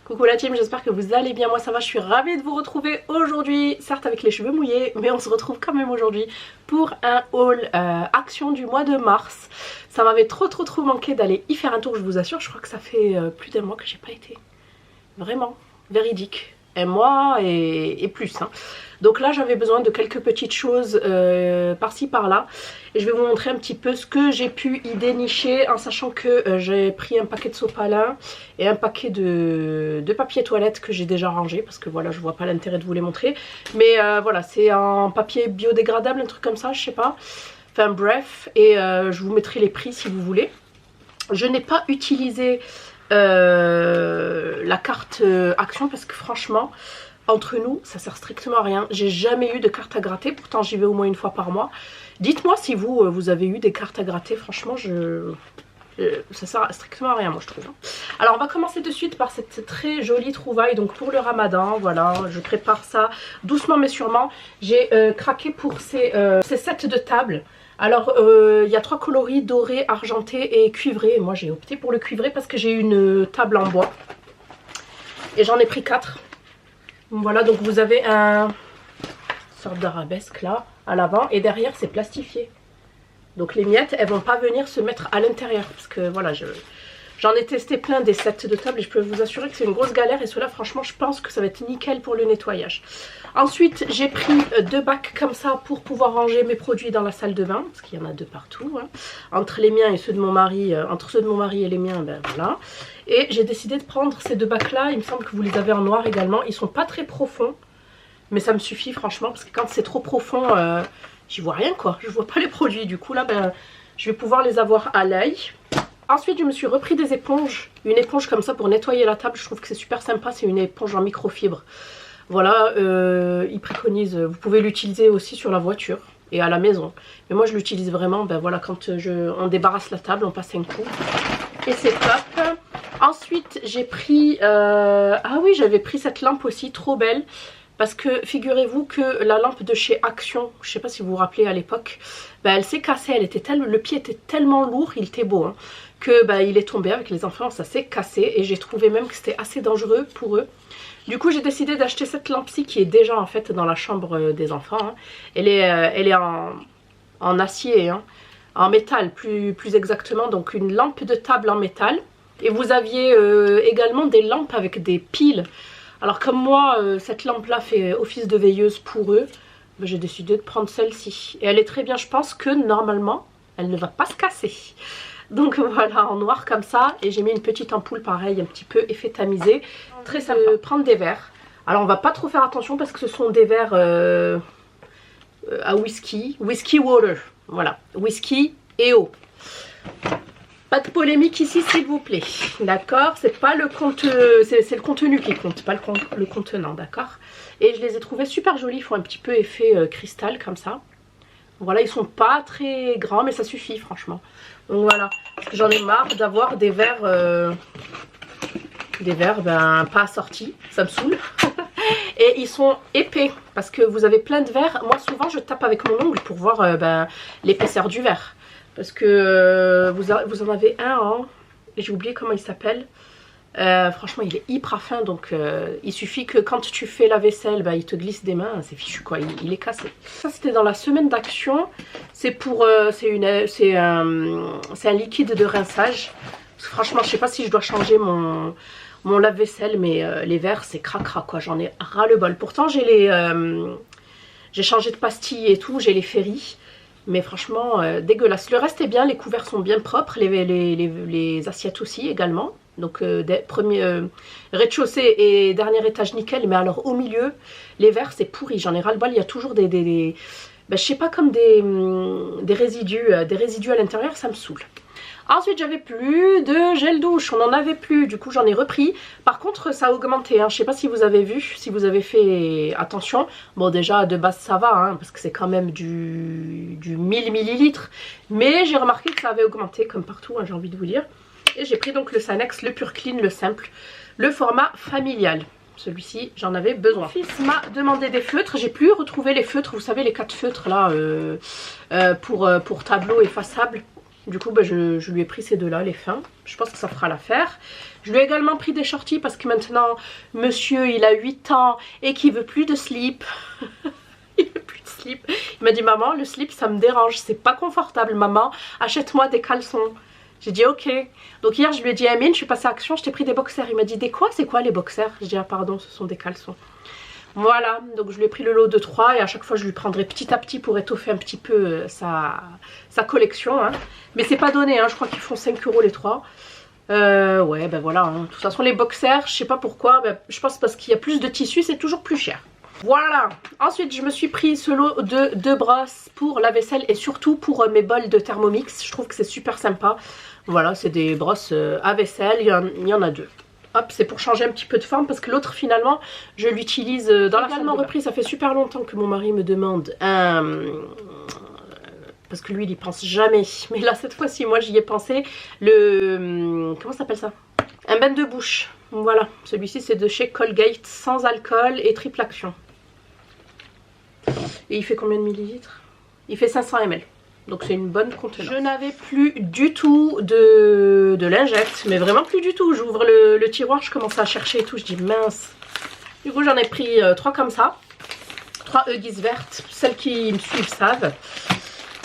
Coucou la team, j'espère que vous allez bien, moi ça va, je suis ravie de vous retrouver aujourd'hui, certes avec les cheveux mouillés, mais on se retrouve quand même aujourd'hui pour un haul action du mois de mars. Ça m'avait trop manqué d'aller y faire un tour, je vous assure, je crois que ça fait plus d'un mois que j'ai pas été. Vraiment, véridique. Un mois et plus. Hein. Donc là j'avais besoin de quelques petites choses par-ci par-là. Et je vais vous montrer un petit peu ce que j'ai pu y dénicher en sachant que j'ai pris un paquet de sopalin et un paquet de papier toilette que j'ai déjà rangé. Parce que voilà, je vois pas l'intérêt de vous les montrer. Mais voilà, c'est en papier biodégradable, un truc comme ça, je sais pas. Enfin bref, et je vous mettrai les prix si vous voulez. Je n'ai pas utilisé la carte action parce que franchement entre nous ça sert strictement à rien. J'ai jamais eu de carte à gratter, pourtant j'y vais au moins une fois par mois. Dites-moi si vous avez eu des cartes à gratter. Franchement ça sert strictement à rien moi je trouve. Alors on va commencer de suite par cette très jolie trouvaille donc pour le ramadan. Voilà, je prépare ça doucement mais sûrement. J'ai craqué pour ces sets de table. Alors il y a 3 coloris, doré, argenté et cuivré. Et moi j'ai opté pour le cuivré parce que j'ai une table en bois. Et j'en ai pris 4. Voilà, donc vous avez une sorte d'arabesque là à l'avant. Et derrière c'est plastifié. Donc les miettes elles vont pas venir se mettre à l'intérieur. Parce que voilà, j'en ai testé plein des sets de table et je peux vous assurer que c'est une grosse galère. Et cela franchement je pense que ça va être nickel pour le nettoyage. Ensuite j'ai pris 2 bacs comme ça pour pouvoir ranger mes produits dans la salle de bain. Parce qu'il y en a 2 partout. Hein. Entre les miens et ceux de mon mari, entre ceux de mon mari et les miens, ben voilà. Et j'ai décidé de prendre ces 2 bacs là. Il me semble que vous les avez en noir également. Ils sont pas très profonds. Mais ça me suffit franchement. Parce que quand c'est trop profond, j'y vois rien quoi. Je vois pas les produits. Du coup là ben, je vais pouvoir les avoir à l'œil. Ensuite je me suis repris des éponges. Une éponge comme ça pour nettoyer la table. Je trouve que c'est super sympa. C'est une éponge en microfibre. Voilà, ils préconisent, vous pouvez l'utiliser aussi sur la voiture et à la maison. Mais moi je l'utilise vraiment, ben voilà, quand on débarrasse la table, on passe un coup. Et c'est top. Ensuite j'ai pris, ah oui j'avais pris cette lampe aussi, trop belle. Parce que figurez-vous que la lampe de chez Action, je ne sais pas si vous vous rappelez à l'époque, ben elle s'est cassée, le pied était tellement lourd, il était beau, hein, que ben, il est tombé avec les enfants, ça s'est cassé. Et j'ai trouvé même que c'était assez dangereux pour eux. Du coup j'ai décidé d'acheter cette lampe-ci qui est déjà en fait dans la chambre des enfants. Hein. Elle est en acier, hein, en métal plus exactement, donc une lampe de table en métal. Et vous aviez également des lampes avec des piles. Alors comme moi cette lampe là fait office de veilleuse pour eux, ben, j'ai décidé de prendre celle-ci. Et elle est très bien, je pense que normalement elle ne va pas se casser. Donc voilà, en noir comme ça. Et j'ai mis une petite ampoule pareil, un petit peu effet tamisé. Très sympa. Prendre des verres. Alors on va pas trop faire attention parce que ce sont des verres à whisky. Whisky water. Voilà, whisky et eau. Pas de polémique ici s'il vous plaît. D'accord, c'est pas le c'est le contenu qui compte, pas le contenant, d'accord. Et je les ai trouvés super jolis, ils font un petit peu effet cristal comme ça. Voilà, ils sont pas très grands mais ça suffit franchement. Donc voilà, parce que j'en ai marre d'avoir des verres ben, pas assortis, ça me saoule. Et ils sont épais parce que vous avez plein de verres. Moi souvent je tape avec mon ongle pour voir ben, l'épaisseur du verre. Parce que vous en avez un, hein, et j'ai oublié comment il s'appelle. Franchement il est hyper fin, donc il suffit que quand tu fais la vaisselle, bah, il te glisse des mains, c'est fichu quoi, il est cassé. Ça c'était dans la semaine d'action, c'est pour c'est un liquide de rinçage. Parce que, franchement je sais pas si je dois changer mon lave-vaisselle, mais les verres c'est cracra quoi, j'en ai ras le bol. Pourtant j'ai changé de pastilles et tout, j'ai les ferries. Mais franchement dégueulasse. Le reste est bien, les couverts sont bien propres, les assiettes aussi également. Donc rez-de-chaussée et dernier étage nickel. Mais alors au milieu, les verres c'est pourri, j'en ai ras le bol. Il y a toujours ben, je sais pas, comme des résidus à l'intérieur, ça me saoule. Ensuite j'avais plus de gel douche, on n'en avait plus, du coup j'en ai repris. Par contre ça a augmenté, hein. Je sais pas si vous avez vu, si vous avez fait attention. Bon déjà de base ça va, hein, parce que c'est quand même du 1000 millilitres. Mais j'ai remarqué que ça avait augmenté comme partout, hein, j'ai envie de vous dire. Et j'ai pris donc le Sanex, le Pure Clean, le simple, le format familial. Celui-ci j'en avais besoin. Mon fils m'a demandé des feutres, j'ai pu retrouver les feutres, vous savez les 4 feutres là pour tableau effaçable. Du coup, bah, je lui ai pris ces deux-là, les fins. Je pense que ça fera l'affaire. Je lui ai également pris des shorties parce que maintenant, monsieur, il a 8 ans et qu'il veut plus de slip. Il veut plus de slip. Il m'a dit, maman, le slip, ça me dérange. C'est pas confortable, maman. Achète-moi des caleçons. J'ai dit, ok. Donc hier, je lui ai dit, Amine, je suis passée à Action, je t'ai pris des boxers. Il m'a dit, des quoi? C'est quoi les boxers? J'ai dit, ah pardon, ce sont des caleçons. Voilà, donc je lui ai pris le lot de 3 et à chaque fois je lui prendrai petit à petit pour étoffer un petit peu sa collection. Hein. Mais c'est pas donné, hein, je crois qu'ils font 5 € les 3. Ouais, ben voilà. Hein. De toute façon, les boxers, je sais pas pourquoi, ben, je pense parce qu'il y a plus de tissu, c'est toujours plus cher. Voilà. Ensuite, je me suis pris ce lot de 2 brosses pour la vaisselle et surtout pour mes bols de Thermomix. Je trouve que c'est super sympa. Voilà, c'est des brosses à vaisselle, il y en a 2. Hop, c'est pour changer un petit peu de forme parce que l'autre finalement je l'utilise dans la salle repris. Ça fait super longtemps que mon mari me demande parce que lui il y pense jamais, mais là cette fois-ci moi j'y ai pensé, comment ça s'appelle ça, un bain de bouche. Voilà, celui-ci c'est de chez Colgate, sans alcool et triple action. Et il fait combien de millilitres? Il fait 500 ml. Donc c'est une bonne contenance. Je n'avais plus du tout de lingettes, mais vraiment plus du tout. J'ouvre le tiroir, je commence à chercher et tout, je dis mince. Du coup j'en ai pris 3 comme ça. 3 Huggies vertes, celles qui me suivent savent.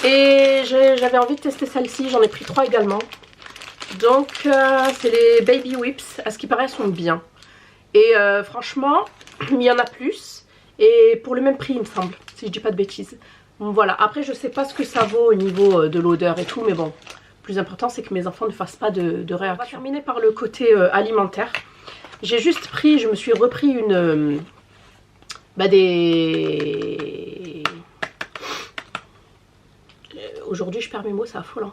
Et j'avais envie de tester celle-ci, j'en ai pris 3 également. Donc c'est les Baby Whips, à ce qui paraît elles sont bien. Et franchement, il y en a plus. Et pour le même prix il me semble, si je dis pas de bêtises. Voilà, après je sais pas ce que ça vaut au niveau de l'odeur et tout, mais bon, le plus important c'est que mes enfants ne fassent pas de réaction. On va terminer par le côté alimentaire. J'ai juste pris, je me suis repris une... Aujourd'hui je perds mes mots, c'est affolant.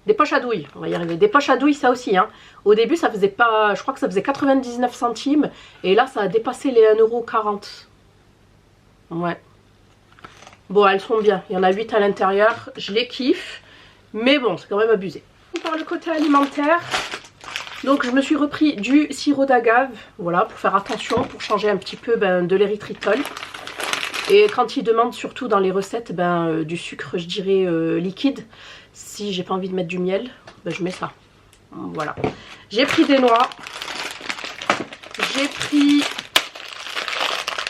Des poches à douille, on va y arriver. Des poches à douille, ça aussi, hein. Au début ça faisait pas, je crois que ça faisait 99 centimes, et là ça a dépassé les 1,40 €. Ouais. Bon, elles sont bien, il y en a 8 à l'intérieur, je les kiffe, mais bon, c'est quand même abusé. Par le côté alimentaire, donc je me suis repris du sirop d'agave, voilà, pour faire attention, pour changer un petit peu de l'érythritol. Et quand ils demandent surtout dans les recettes du sucre, je dirais liquide, si j'ai pas envie de mettre du miel, je mets ça. Voilà. J'ai pris des noix, j'ai pris...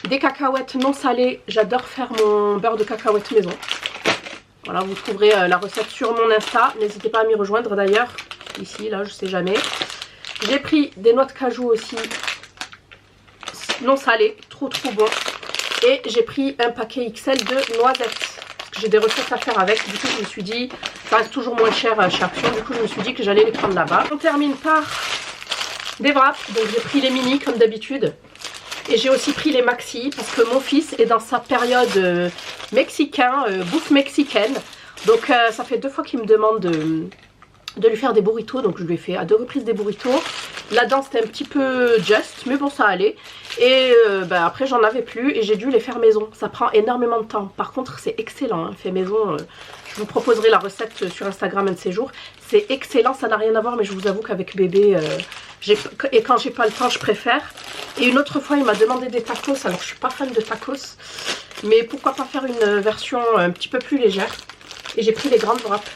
des cacahuètes non salées, j'adore faire mon beurre de cacahuètes maison. Voilà, vous trouverez la recette sur mon Insta. N'hésitez pas à m'y rejoindre d'ailleurs. Ici, là, je sais jamais. J'ai pris des noix de cajou aussi, non salées, trop bon. Et j'ai pris un paquet XL de noisettes. Parce que j'ai des recettes à faire avec. Du coup, je me suis dit, ça reste toujours moins cher chez Action. Du coup, je me suis dit que j'allais les prendre là-bas. On termine par des wraps. Donc, j'ai pris les mini comme d'habitude. Et j'ai aussi pris les maxi parce que mon fils est dans sa période bouffe mexicaine. Donc ça fait 2 fois qu'il me demande de lui faire des burritos. Donc je lui ai fait à 2 reprises des burritos. Là-dedans c'était un petit peu juste, mais bon ça allait. Et après j'en avais plus et j'ai dû les faire maison. Ça prend énormément de temps. Par contre c'est excellent, hein, fait maison. Je vous proposerai la recette sur Instagram un de ces jours. C'est excellent, ça n'a rien à voir, mais je vous avoue qu'avec bébé... et quand j'ai pas le temps je préfère. Et une autre fois il m'a demandé des tacos, alors je suis pas fan de tacos, mais pourquoi pas faire une version un petit peu plus légère. Et j'ai pris les grandes wraps.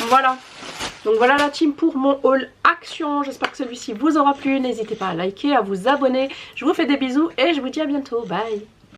Voilà, donc voilà la team pour mon haul Action. J'espère que celui-ci vous aura plu, n'hésitez pas à liker, à vous abonner. Je vous fais des bisous et je vous dis à bientôt, bye.